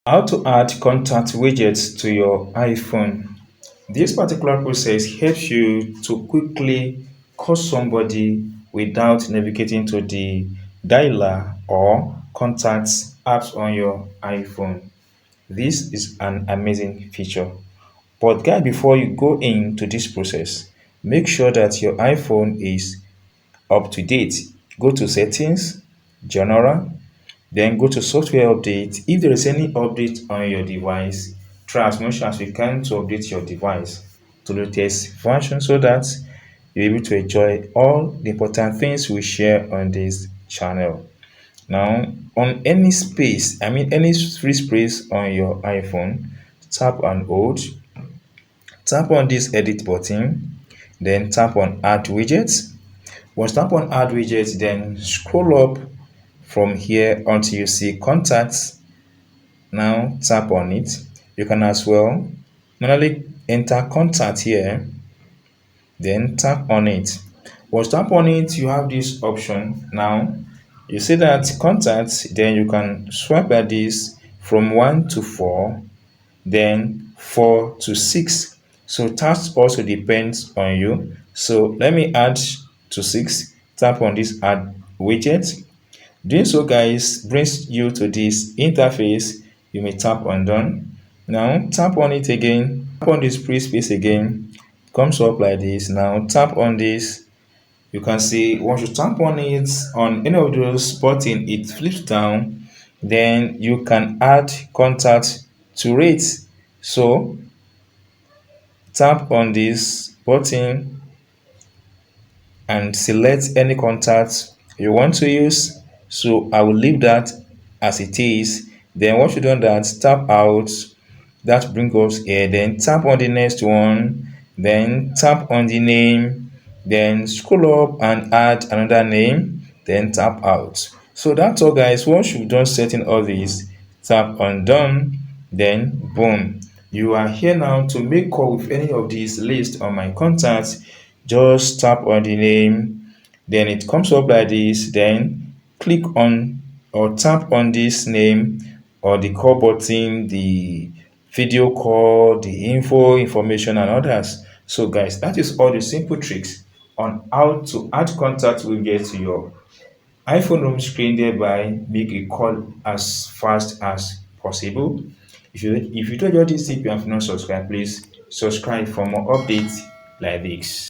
How to add contact widgets to your iPhone. This particular process helps you to quickly call somebody without navigating to the dialer or contacts apps on your iPhone. This is an amazing feature. But guys, before you go into this process, make sure that your iPhone is up to date. Go to settings, general, then go to software update. If there is any update on your device, try as much as you can to update your device to the latest version so that you're able to enjoy all the important things we share on this channel. Now, on any space, any free space on your iPhone, tap and hold, tap on this edit button, then tap on add widgets. Once tap on add widgets, then scroll up from here until you see contacts. Now tap on it. You can as well manually enter contact here, then tap on it. Once tap on it, you have this option. Now you see that contacts, then you can swipe at this from 1 to 4, then 4 to 6. So that also depends on you. So let me add to 6. Tap on this add widget. Doing so, guys, brings you to this interface. You may tap on done. Now tap on it again. Tap on this free space again. Comes up like this. Now tap on this. You can see once you tap on it on any of those button, it flips down. Then you can add contact to it. So tap on this button and select any contact you want to use. So I will leave that as it is. Then once you done that, tap out. That brings us here. Then tap on the next one. Then tap on the name. Then scroll up and add another name. Then tap out. So that's all, guys. Once you've done setting all these, tap on done. Then boom. You are here now to make call with any of these lists on my contacts. Just tap on the name, then it comes up like this. Then click on or tap on this name or the call button, the video call, the information and others. So guys, that is all the simple tricks on how to add contact widget to your iPhone home screen, thereby make a call as fast as possible. If you don't enjoy this tip and have not subscribed, please subscribe for more updates like this.